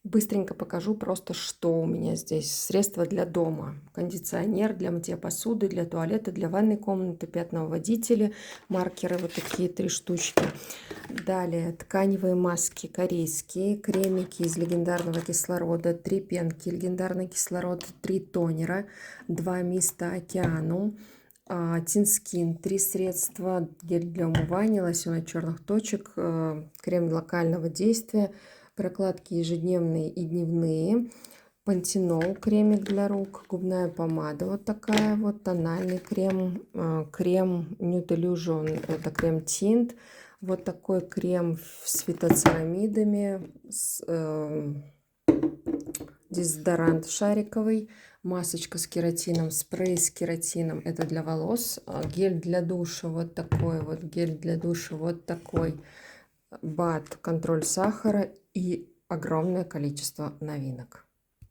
Быстренько покажу просто, что у меня здесь. Средства для дома. Кондиционер для мытья посуды, для туалета, для ванной комнаты, пятновыводители, маркеры вот такие 3 штучки. Далее тканевые маски корейские, кремики из легендарного кислорода, 3 пенки легендарный кислород, 3 тонера, 2 миста океану, Тинскин, 3 средства, гель для умывания, лосьон от черных точек, крем локального действия, прокладки ежедневные и дневные, пантенол, кремик для рук, губная помада вот такая вот, тональный крем, крем Nude Illusion, это крем тинт, вот такой крем с фитоцерамидами, дезодорант шариковый, масочка с кератином, спрей с кератином, это для волос, гель для душа вот такой вот, гель для душа вот такой, БАД, контроль сахара и огромное количество новинок.